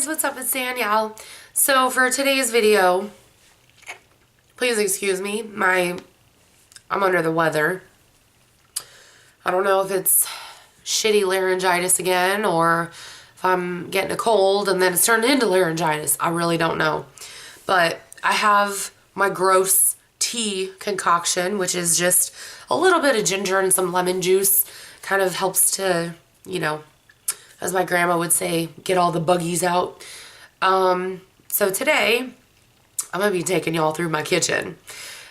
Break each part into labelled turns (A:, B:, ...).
A: what's up? It's Danielle. So for today's video, please excuse me, I'm under the weather. I don't know if it's shitty laryngitis again or if I'm getting a cold and then it's turning into laryngitis. I really don't know. But I have my gross tea concoction, which is just a little bit of ginger and some lemon juice. Kind of helps to, you know, as my grandma would say, get all the buggies out. So today, I'm going to be taking y'all through my kitchen.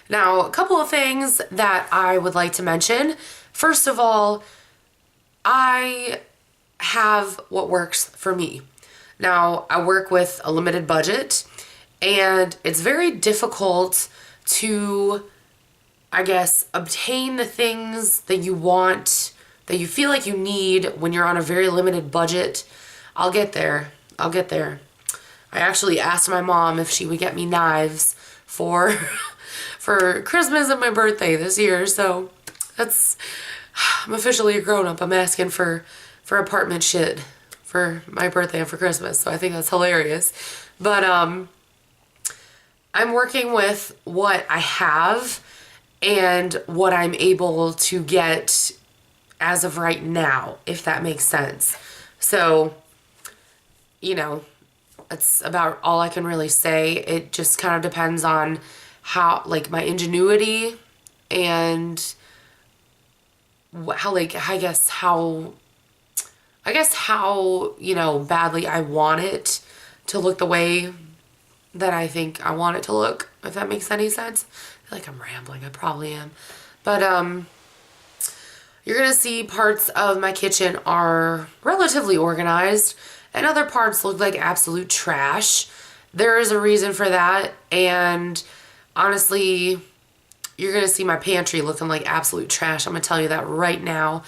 A: Now, a couple of things that I would like to mention. First of all, I have what works for me. Now, I work with a limited budget, and it's very difficult to, I guess, obtain the things that you want, that you feel like you need when you're on a very limited budget. I'll get there. I actually asked my mom if she would get me knives for for Christmas and my birthday this year. So I'm officially a grown-up. I'm asking for apartment shit for my birthday and for Christmas. So I think that's hilarious. But I'm working with what I have and what I'm able to get as of right now, if that makes sense. So, you know, that's about all I can really say. It just kind of depends on how, like, my ingenuity and how, like, I guess how, you know, badly I want it to look the way that I think I want it to look, if that makes any sense. I feel like I'm rambling. I probably am. But, you're going to see parts of my kitchen are relatively organized and other parts look like absolute trash. There is a reason for that, and honestly, you're going to see my pantry looking like absolute trash. I'm going to tell you that right now,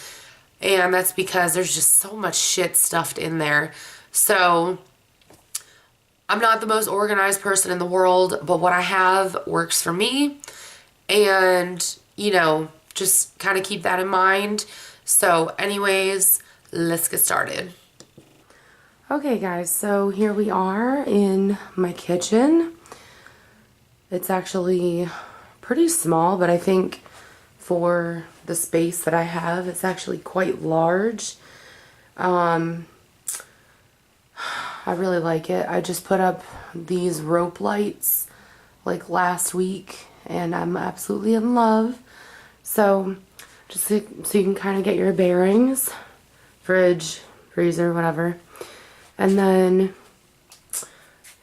A: and that's because there's just so much shit stuffed in there. So I'm not the most organized person in the world, but what I have works for me, and, you know, just kind of keep that in mind. So anyways, let's get started. Okay guys, so here we are in my kitchen. It's actually pretty small, but I think for the space that I have, it's actually quite large. I really like it. I just put up these rope lights like last week and I'm absolutely in love. So just so you can kind of get your bearings, fridge, freezer, whatever. And then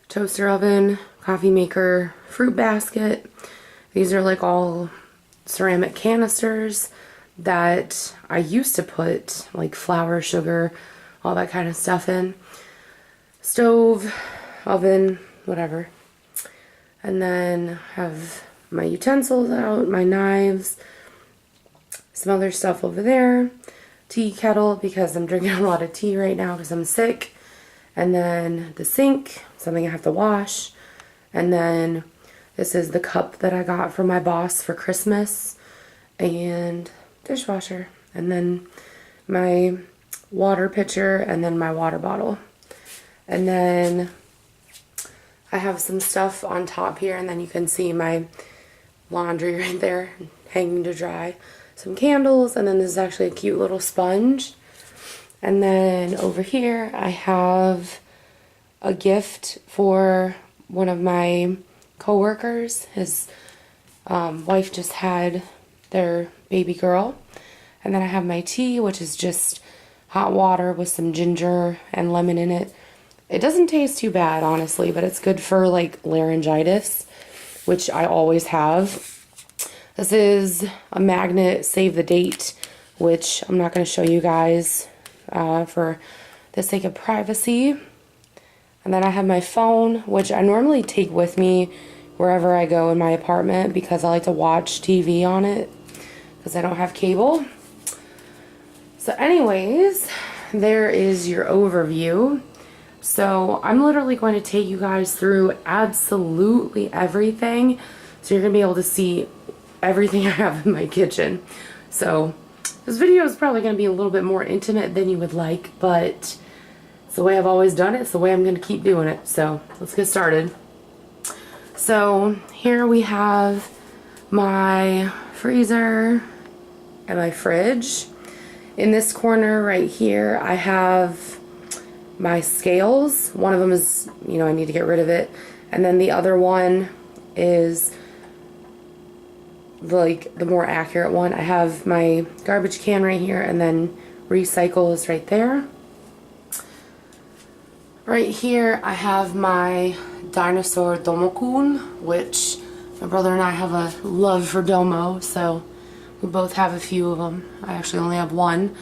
A: toaster oven, coffee maker, fruit basket. These are like all ceramic canisters that I used to put like flour, sugar, all that kind of stuff in. Stove, oven, whatever. And then have my utensils out, my knives, some other stuff over there. Tea kettle because I'm drinking a lot of tea right now because I'm sick. And then the sink, something I have to wash. And then this is the cup that I got from my boss for Christmas. And dishwasher. And then my water pitcher and then my water bottle. And then I have some stuff on top here, and then you can see my laundry right there hanging to dry. Some candles, and then this is actually a cute little sponge. And then over here I have a gift for one of my co-workers. His wife just had their baby girl. And then I have my tea, which is just hot water with some ginger and lemon in it. It doesn't taste too bad, honestly, but it's good for like laryngitis, which I always have. This is a magnet save the date, which I'm not going to show you guys for the sake of privacy. And then I have my phone, which I normally take with me wherever I go in my apartment because I like to watch TV on it because I don't have cable. So anyways, there is your overview. So I'm literally going to take you guys through absolutely everything. So you're going to be able to see everything I have in my kitchen. So this video is probably going to be a little bit more intimate than you would like, but It's the way I've always done it. It's the way I'm going to keep doing it. So let's get started. So here we have my freezer and my fridge. In this corner right here, I have my scales. One of them is, you know, I need to get rid of it. And then the other one is like the more accurate one. I have my garbage can right here, and then recycle is right there. Right here I have my dinosaur Domokun, which my brother and I have a love for Domo, so we both have a few of them. I actually only have one.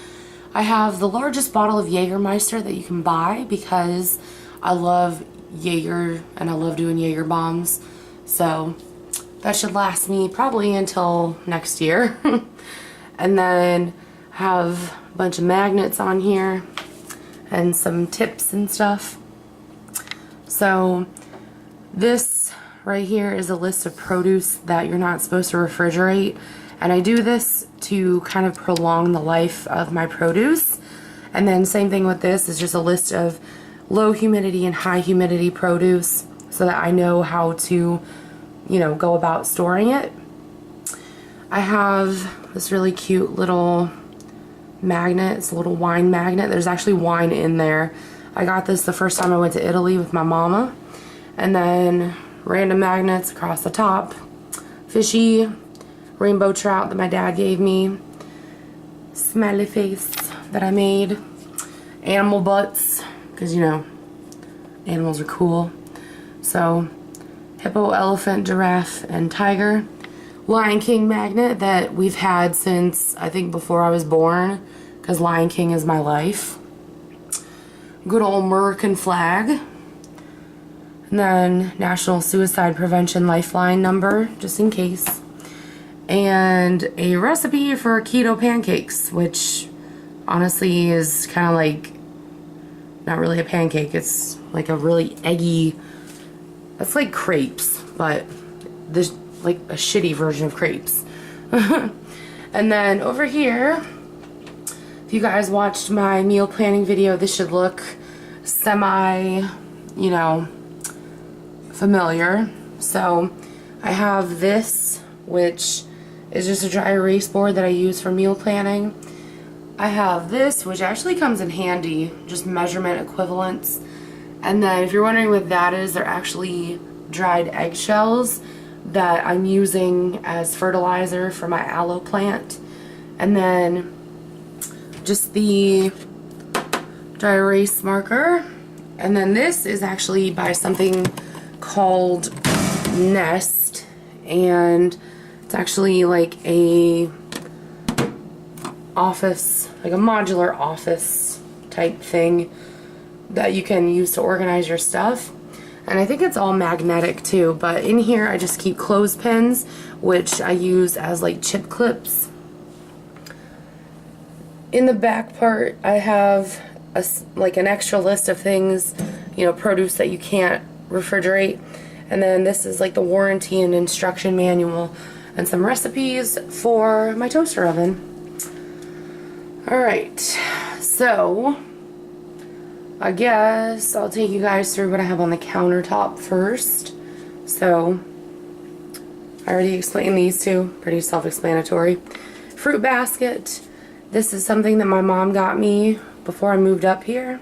A: I have the largest bottle of Jägermeister that you can buy because I love Jaeger and I love doing Jaeger bombs. So that should last me probably until next year. And then I have a bunch of magnets on here and some tips and stuff. So this right here is a list of produce that you're not supposed to refrigerate. And I do this to kind of prolong the life of my produce. And then same thing with this is just a list of low humidity and high humidity produce so that I know how to, you know, go about storing it. I have this really cute little magnet. It's a little wine magnet. There's actually wine in there. I got this the first time I went to Italy with my mama. And then random magnets across the top. Fishy rainbow trout that my dad gave me. Smiley face that I made. Animal butts, because you know, animals are cool. So, hippo, elephant, giraffe, and tiger. Lion King magnet that we've had since I think before I was born, because Lion King is my life. Good old American flag. And then National Suicide Prevention Lifeline number, just in case. And a recipe for keto pancakes, which honestly is kind of like not really a pancake. It's like a really eggy, it's like crepes, but there's like a shitty version of crepes. And then over here, if you guys watched my meal planning video, this should look semi, you know, familiar. So I have this, which is just a dry erase board that I use for meal planning. I have this, which actually comes in handy, just measurement equivalents. And then if you're wondering what that is, they're actually dried eggshells that I'm using as fertilizer for my aloe plant. And then just the dry erase marker. And then this is actually by something called Nest, and it's actually like a office, like a modular office type thing that you can use to organize your stuff. And I think it's all magnetic too, but in here I just keep clothespins, which I use as like chip clips. In the back part I have like an extra list of things, you know, produce that you can't refrigerate. And then this is like the warranty and instruction manual and some recipes for my toaster oven. Alright, so I guess I'll take you guys through what I have on the countertop first. So I already explained these two, pretty self-explanatory. Fruit basket. This is something that my mom got me before I moved up here.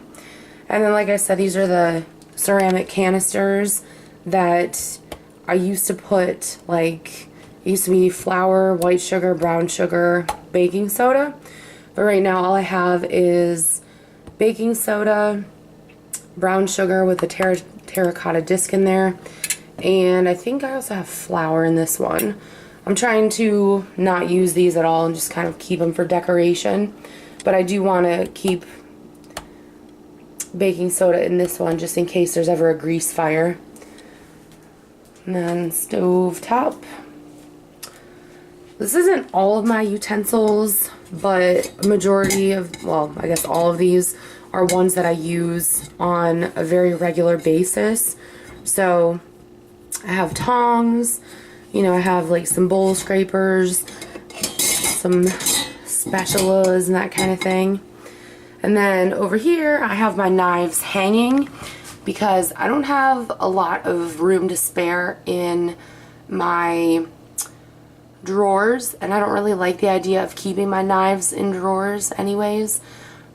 A: And then like I said, these are the ceramic canisters that I used to put, like, it used to be flour, white sugar, brown sugar, baking soda. But right now all I have is baking soda, brown sugar with a terracotta disc in there, and I think I also have flour in this one. I'm trying to not use these at all and just kind of keep them for decoration, but I do want to keep baking soda in this one just in case there's ever a grease fire. And then stove top. This isn't all of my utensils, but a majority of, well, I guess all of these are ones that I use on a very regular basis. So I have tongs, you know, I have like some bowl scrapers, some spatulas and that kind of thing. And then over here, I have my knives hanging because I don't have a lot of room to spare in my drawers, and I don't really like the idea of keeping my knives in drawers anyways.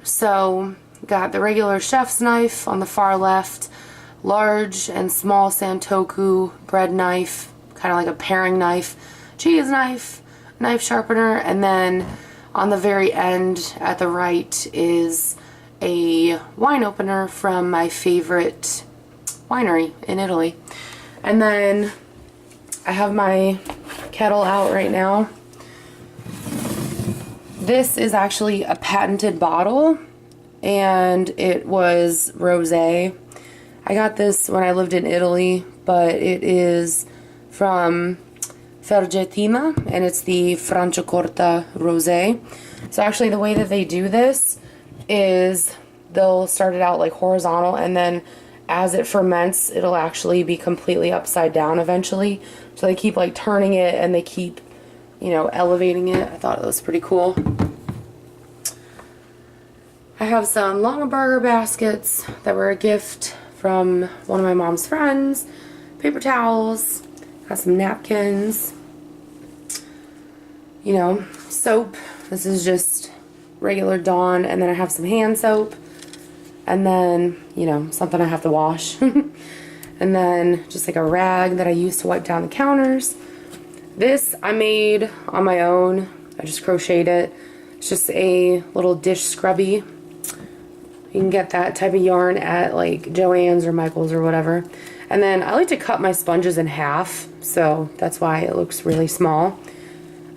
A: So got the regular chef's knife on the far left, large and small Santoku bread knife, kind of like a paring knife, cheese knife, knife sharpener, and then on the very end at the right is a wine opener from my favorite winery in Italy. And then I have my kettle out right now. This is actually a patented bottle, and it was rosé. I got this when I lived in Italy, but it is from Fergettina, and it's the Franciacorta Rosé. So actually the way that they do this is they'll start it out like horizontal, and then as it ferments, it'll actually be completely upside down eventually. So they keep like turning it, and they keep, you know, elevating it. I thought it was pretty cool. I have some Longaberger baskets that were a gift from one of my mom's friends. Paper towels, got some napkins, you know, soap. This is just regular Dawn, and then I have some hand soap, and then, you know, something I have to wash. And then just like a rag that I use to wipe down the counters. This I made on my own. I just crocheted it. It's just a little dish scrubby. You can get that type of yarn at like Joann's or Michael's or whatever. And then I like to cut my sponges in half, so that's why it looks really small.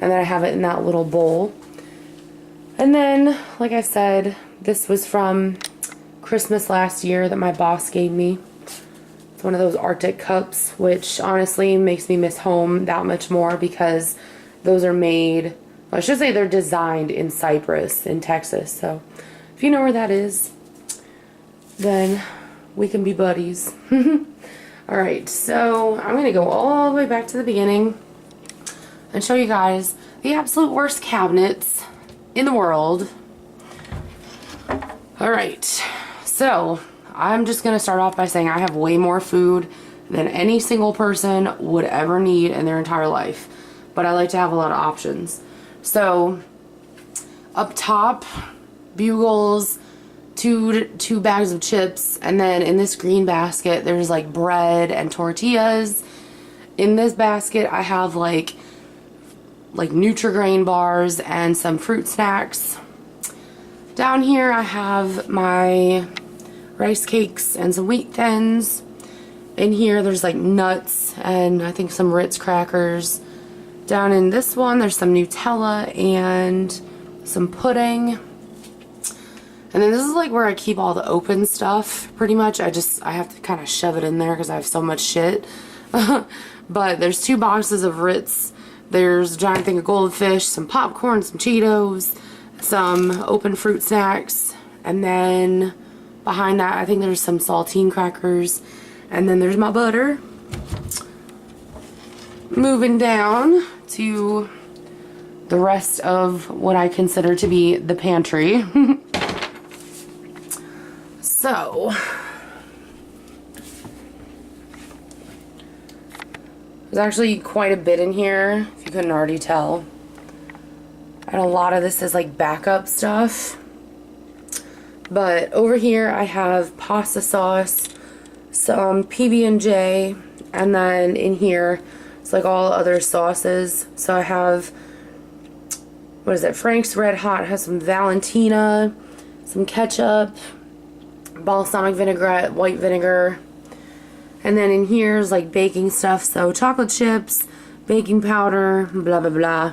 A: And then I have it in that little bowl. And then, like I said, this was from Christmas last year that my boss gave me. It's one of those Arctic cups, which honestly makes me miss home that much more because those are made, well, I should say they're designed in Cyprus, in Texas. So if you know where that is, then we can be buddies. Alright, so I'm going to go all the way back to the beginning and show you guys the absolute worst cabinets in the world. Alright, so I'm just going to start off by saying I have way more food than any single person would ever need in their entire life. But I like to have a lot of options. So, up top, Bugles, two bags of chips, and then in this green basket there's like bread and tortillas. In this basket I have like Nutri-Grain bars and some fruit snacks. Down here I have my rice cakes and some wheat thins. In here there's like nuts and I think some Ritz crackers. Down in this one there's some Nutella and some pudding. And then this is like where I keep all the open stuff pretty much. I have to kind of shove it in there because I have so much shit. But there's 2 boxes of Ritz. There's a giant thing of goldfish, some popcorn, some Cheetos, some open fruit snacks, and then behind that I think there's some saltine crackers, and then there's my butter. Moving down to the rest of what I consider to be the pantry. So there's actually quite a bit in here, if you couldn't already tell. And a lot of this is like backup stuff. But over here I have pasta sauce, some PB&J, and then in here it's like all other sauces. So I have, what is it, Frank's Red Hot has some Valentina, some ketchup, balsamic vinaigrette, white vinegar. And then in here is like baking stuff, so chocolate chips, baking powder, blah blah blah.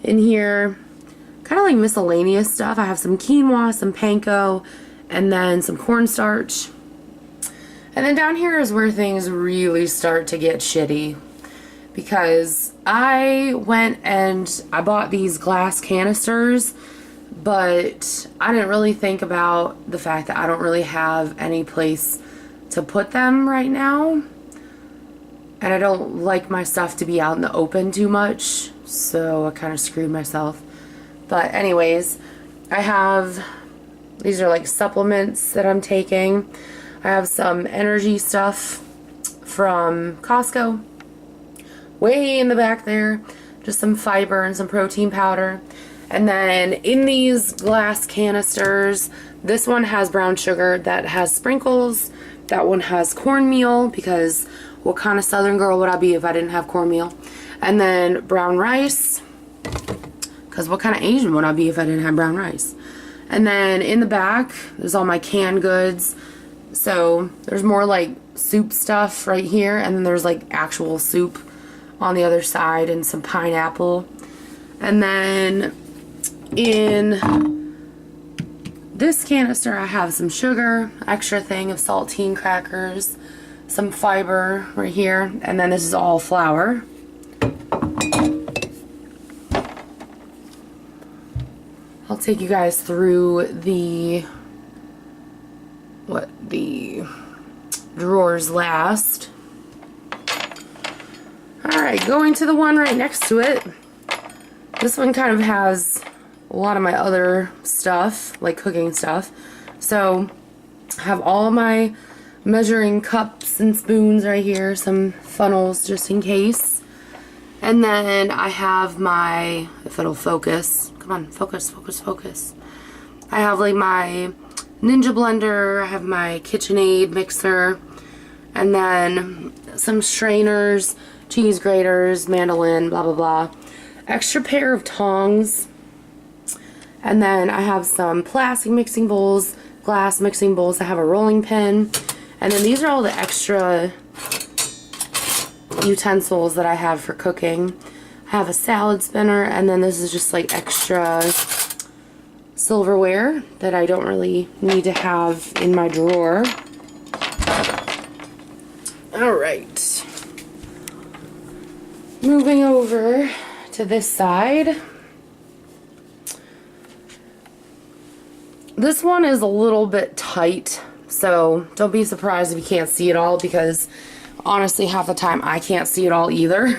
A: In here, kind of like miscellaneous stuff. I have some quinoa, some panko, and then some cornstarch. And then down here is where things really start to get shitty, because I went and I bought these glass canisters, but I didn't really think about the fact that I don't really have any place to put them right now, and I don't like my stuff to be out in the open too much, so I kind of screwed myself. But anyways, I have These are like supplements that I'm taking. I have some energy stuff from Costco. Way in the back there. Just some fiber and some protein powder. And then in these glass canisters, this one has brown sugar that has sprinkles. That one has cornmeal, because what kind of Southern girl would I be if I didn't have cornmeal? And then brown rice, because what kind of Asian would I be if I didn't have brown rice? And then in the back, there's all my canned goods. So there's more like soup stuff right here, and then there's like actual soup on the other side, and some pineapple. And then in this canister I have some sugar, extra thing of saltine crackers, some fiber right here, and then this is all flour. I'll take you guys through the drawers last. Alright, going to the one right next to it. This one kind of has a lot of my other stuff, like cooking stuff. So I have all my measuring cups and spoons right here, some funnels just in case. And then I have my, if it'll focus, come on, focus, focus, focus. I have like my Ninja blender, I have my KitchenAid mixer, and then some strainers, cheese graters, mandolin, blah blah blah. Extra pair of tongs, and then I have some plastic mixing bowls, glass mixing bowls. I have a rolling pin, and then these are all the extra utensils that I have for cooking. I have a salad spinner, and then this is just like extra silverware that I don't really need to have in my drawer. Alright. Moving over to this side. This one is a little bit tight, so don't be surprised if you can't see it all, because honestly half the time I can't see it all either.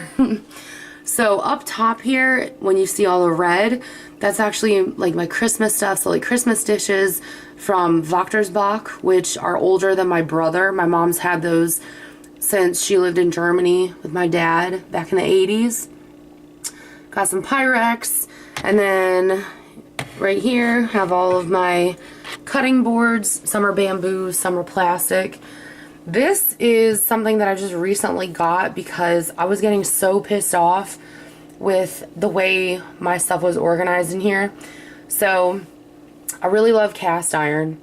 A: So up top here, when you see all the red, that's actually like my Christmas stuff. So like Christmas dishes from Wächtersbach, which are older than my brother. My mom's had those since she lived in Germany with my dad back in the 80s. Got some Pyrex, and then right here have all of my cutting boards. Some are bamboo, some are plastic. This is something that I just recently got because I was getting so pissed off with the way my stuff was organized in here. So I really love cast iron,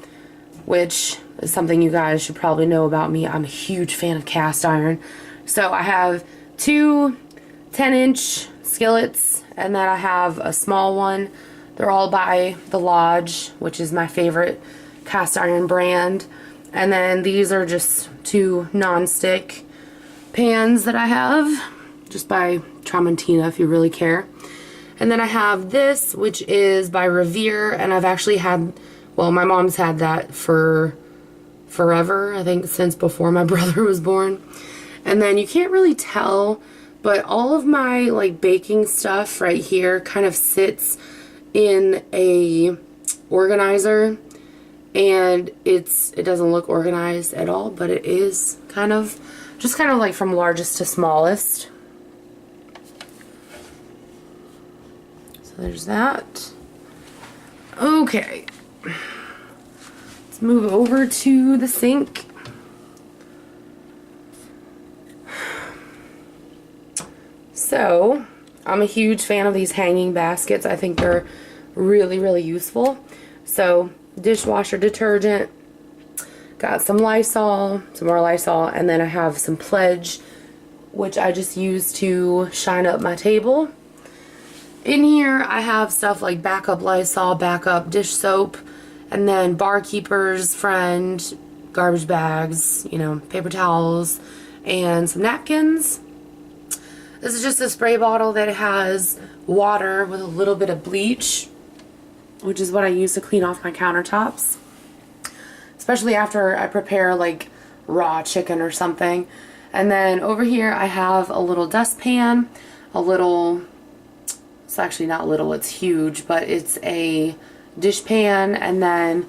A: which is something you guys should probably know about me. I'm a huge fan of cast iron. So I have two 10-inch skillets, and then I have a small one. They're all by The Lodge, which is my favorite cast iron brand. And then these are just two non-stick pans that I have, just by Tramontina if you really care. And then I have this, which is by Revere, and I've actually had, well, my mom's had that for forever, I think since before my brother was born. And then you can't really tell, but all of my like baking stuff right here kind of sits in a organizer. And it doesn't look organized at all, but it is kind of, just kind of like from largest to smallest. So there's that. Okay. Let's move over to the sink. So, I'm a huge fan of these hanging baskets. I think they're really, really useful. So, dishwasher detergent, got some Lysol, some more Lysol, and then I have some Pledge, which I just use to shine up my table. In here I have stuff like backup Lysol, backup dish soap, and then Barkeeper's Friend, garbage bags, you know, paper towels, and some napkins. This is just a spray bottle that has water with a little bit of bleach, which is what I use to clean off my countertops, especially after I prepare like raw chicken or something. And then over here I have a little dustpan, a little, it's actually not little, it's huge, but it's a dish pan, and then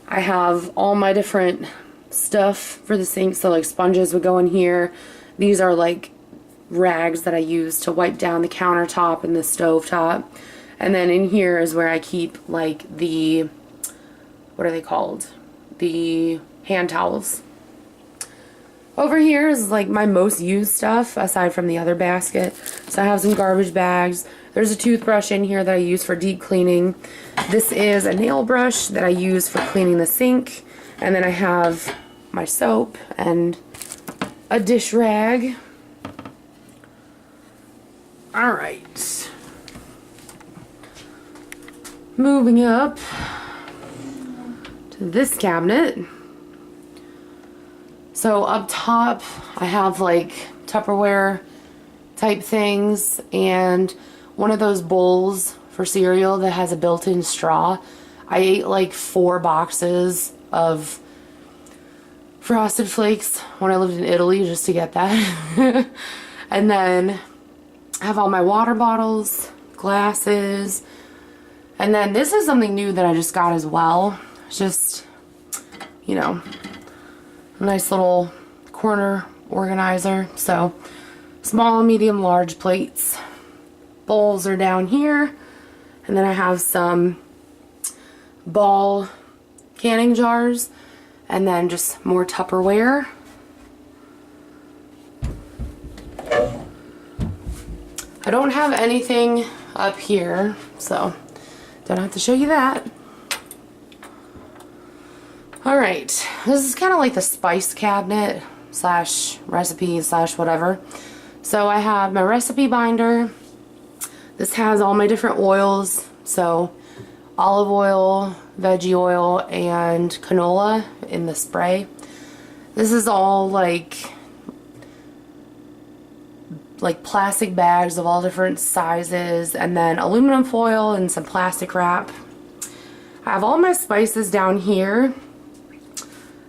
A: I have all my different stuff for the sink. So like sponges would go in here. These are like rags that I use to wipe down the countertop and the stove top. And then in here is where I keep like the, what are they called? The hand towels. Over here is like my most used stuff aside from the other basket. So I have some garbage bags. There's a toothbrush in here that I use for deep cleaning. This is a nail brush that I use for cleaning the sink. And then I have my soap and a dish rag. Alright. Moving up to this cabinet. So up top I have like Tupperware type things and one of those bowls for cereal that has a built-in straw. I ate like 4 boxes of Frosted Flakes when I lived in Italy just to get that. And then I have all my water bottles, glasses, and then this is something new that I just got as well. It's just, you know, a nice little corner organizer. So small, medium, large plates. Bowls are down here. And then I have some ball canning jars. And then just more Tupperware. I don't have anything up here, so don't have to show you that. Alright, this is kind of like the spice cabinet slash recipe slash whatever. So I have my recipe binder. This has all my different oils, so olive oil, veggie oil, and canola in the spray. This is all like plastic bags of all different sizes, and then aluminum foil and some plastic wrap. I have all my spices down here,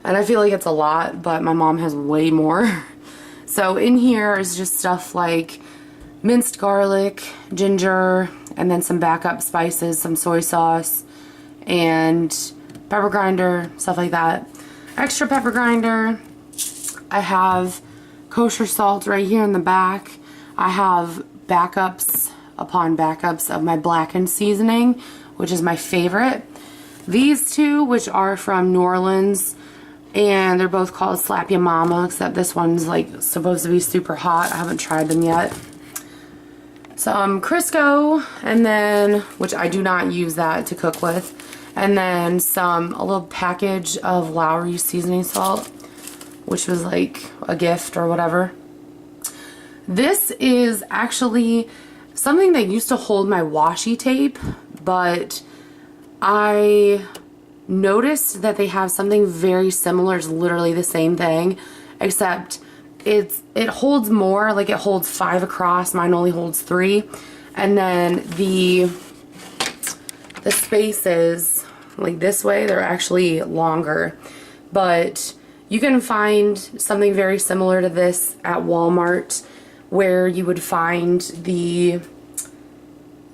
A: and I feel like it's a lot, but my mom has way more. So in here is just stuff like minced garlic, ginger, and then some backup spices, some soy sauce, and pepper grinder, stuff like that. Extra pepper grinder. I have kosher salt right here in the back. I have backups upon backups of my blackened seasoning, which is my favorite. These two, which are from New Orleans, and they're both called Slap Ya Mama, except this one's like supposed to be super hot. I haven't tried them yet. Some Crisco, and then, which I do not use that to cook with, and then a little package of Lowry seasoning salt, which was like a gift or whatever. This is actually something that used to hold my washi tape, but I noticed that they have something very similar. It's literally the same thing, except it holds more, like it holds 5 across. Mine only holds 3. And then the spaces, like this way, they're actually longer. But you can find something very similar to this at Walmart, where you would find the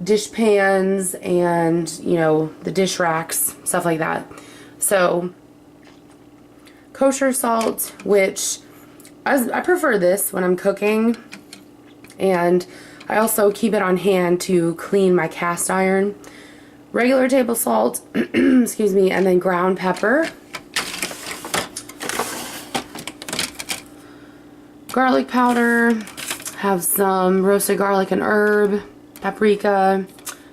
A: dish pans and, you know, the dish racks, stuff like that. So kosher salt, which I prefer this when I'm cooking, and I also keep it on hand to clean my cast iron. Regular table salt, excuse me, and then ground pepper. Garlic powder, have some roasted garlic and herb, paprika,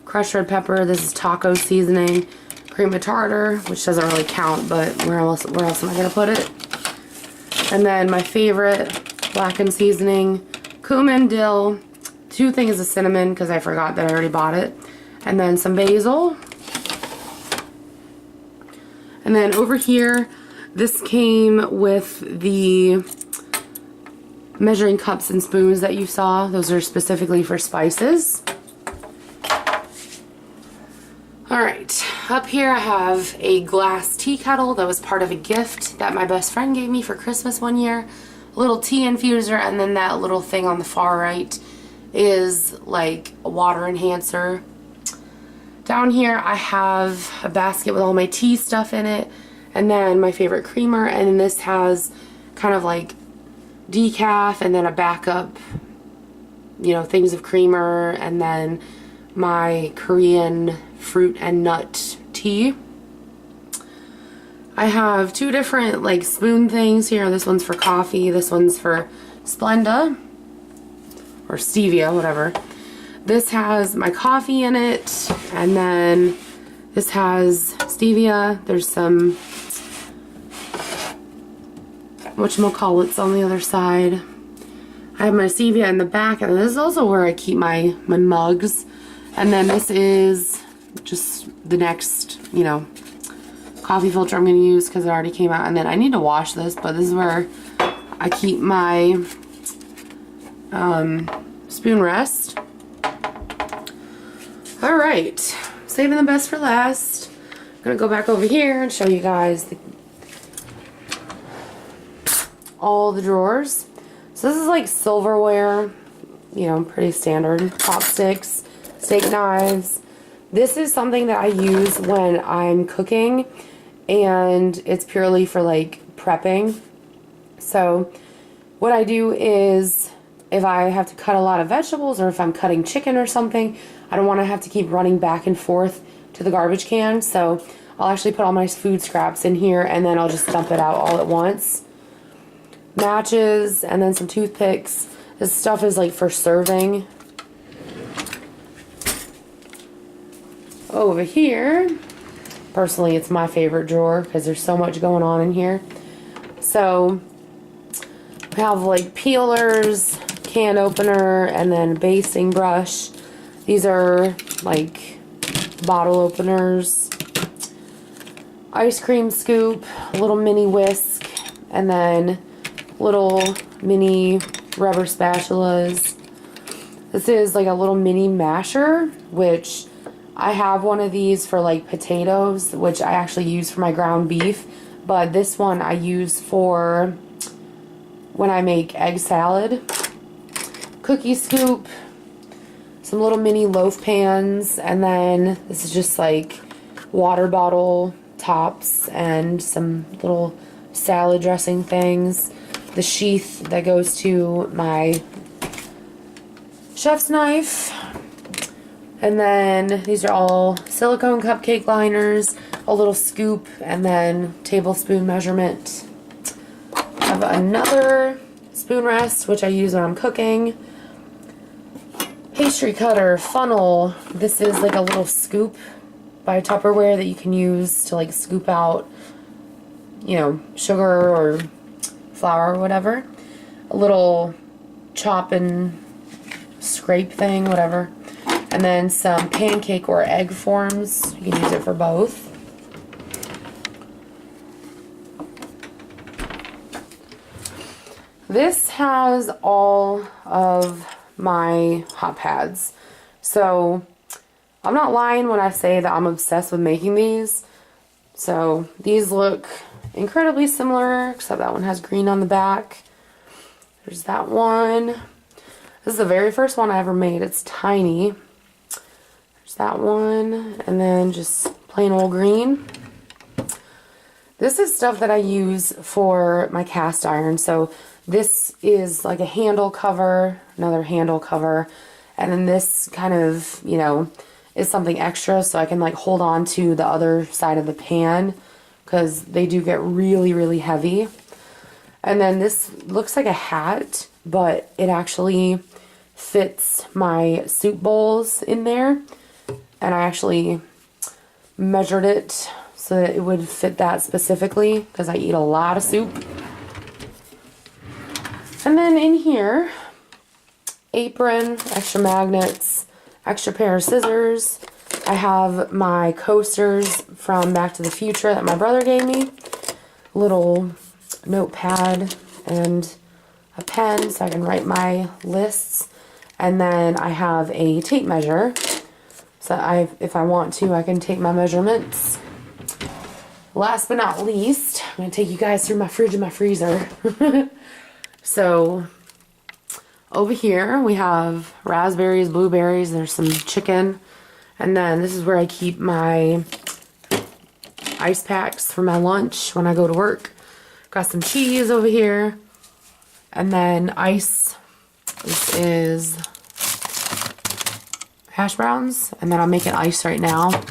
A: crushed red pepper. This is taco seasoning, cream of tartar, which doesn't really count, but where else am I gonna put it? And then my favorite blackened seasoning, cumin, dill, 2 things of cinnamon because I forgot that I already bought it, and then some basil. And then over here, this came with the measuring cups and spoons that you saw. Those are specifically for spices. Alright, up here I have a glass tea kettle that was part of a gift that my best friend gave me for Christmas one year. A little tea infuser, and then that little thing on the far right is like a water enhancer. Down here I have a basket with all my tea stuff in it, and then my favorite creamer, and then this has kind of like decaf and then a backup, you know, things of creamer, and then my Korean fruit and nut tea. I have two different like spoon things here. This one's for coffee, this one's for Splenda or stevia, whatever. This has my coffee in it, and then this has stevia. There's some whatchamacallits on the other side. I have my stevia in the back, and this is also where I keep my mugs. And then this is just the next, you know, coffee filter I'm going to use because it already came out. And then I need to wash this, but this is where I keep my spoon rest. Alright, saving the best for last. I'm going to go back over here and show you guys all the drawers. So this is like silverware, you know, pretty standard. Chopsticks, steak knives. This is something that I use when I'm cooking, and it's purely for like prepping. So what I do is if I have to cut a lot of vegetables, or if I'm cutting chicken or something, I don't want to have to keep running back and forth to the garbage can. So I'll actually put all my food scraps in here, and then I'll just dump it out all at once. Matches, and then some toothpicks. This stuff is like for serving. Over here, personally, it's my favorite drawer because there's so much going on in here. So we have like peelers, can opener, and then basting brush. These are like bottle openers, ice cream scoop, a little mini whisk, and then little mini rubber spatulas. This is like a little mini masher, which I have one of these for like potatoes, which I actually use for my ground beef, but this one I use for when I make egg salad. Cookie scoop, some little mini loaf pans, and then this is just like water bottle tops and some little salad dressing things. The sheath that goes to my chef's knife. And then these are all silicone cupcake liners, a little scoop, and then tablespoon measurement. I have another spoon rest, which I use when I'm cooking. Pastry cutter, funnel. This is like a little scoop by Tupperware that you can use to like scoop out, you know, sugar or flour or whatever. A little chop and scrape thing, whatever. And then some pancake or egg forms. You can use it for both. This has all of my hot pads. So I'm not lying when I say that I'm obsessed with making these. So these look incredibly similar, except that one has green on the back. There's that one. This is the very first one I ever made. It's tiny. There's that one, and then just plain old green. This is stuff that I use for my cast iron. So this is like a handle cover, another handle cover, and then this kind of, you know, is something extra so I can like hold on to the other side of the pan, because they do get really, really heavy. And then this looks like a hat, but it actually fits my soup bowls in there. And I actually measured it so that it would fit that specifically, because I eat a lot of soup. And then in here, apron, extra magnets, extra pair of scissors. I have my coasters from Back to the Future that my brother gave me. Little notepad and a pen so I can write my lists. And then I have a tape measure. So if I want to, I can take my measurements. Last but not least, I'm going to take you guys through my fridge and my freezer. So over here we have raspberries, blueberries, there's some chicken, and then this is where I keep my ice packs for my lunch when I go to work. Got some cheese over here. And then ice. This is hash browns. And then I'm making ice right now.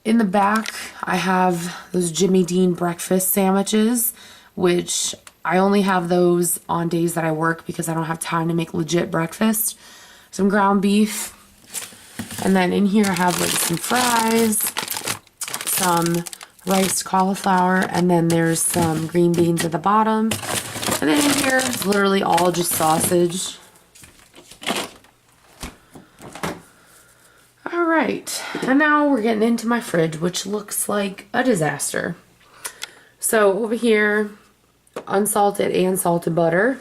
A: In the back, I have those Jimmy Dean breakfast sandwiches, which I only have those on days that I work because I don't have time to make legit breakfast. Some ground beef. And then in here I have like some fries, some riced cauliflower, and then there's some green beans at the bottom. And then in here it's literally all just sausage. Alright, and now we're getting into my fridge, which looks like a disaster. So over here, unsalted and salted butter.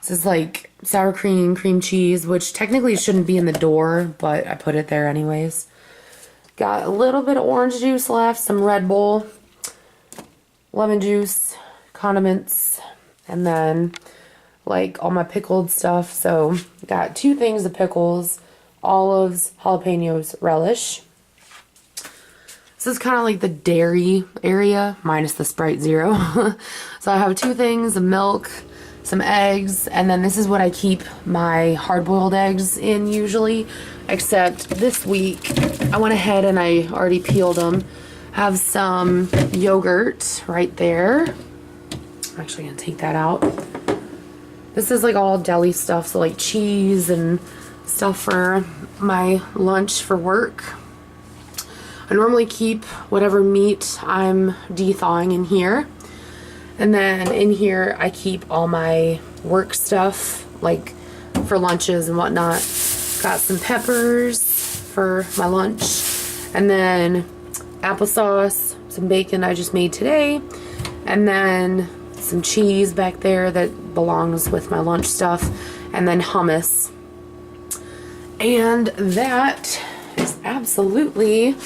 A: This is like sour cream, cream cheese, which technically shouldn't be in the door, but I put it there anyways. Got a little bit of orange juice left, some Red Bull, lemon juice, condiments, and then like all my pickled stuff. So got 2 things of pickles, olives, jalapenos, relish. This is kind of like the dairy area, minus the Sprite Zero. So I have 2 things of milk, some eggs, and then this is what I keep my hard-boiled eggs in usually, except this week I went ahead and I already peeled them. Have some yogurt right there. I'm actually gonna take that out. This is like all deli stuff, so like cheese and stuff for my lunch for work. I normally keep whatever meat I'm de-thawing in here. And then in here I keep all my work stuff, like for lunches and whatnot. Got some peppers for my lunch. And then applesauce, some bacon I just made today. And then some cheese back there that belongs with my lunch stuff. And then hummus. And that is absolutely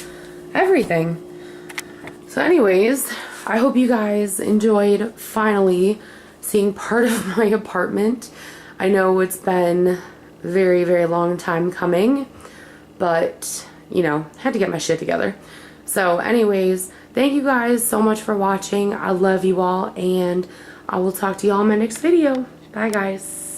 A: everything. So anyways, I hope you guys enjoyed finally seeing part of my apartment. I know it's been very, very long time coming, but you know, had to get my shit together. So anyways, thank you guys so much for watching. I love you all, and I will talk to you all in my next video. Bye guys.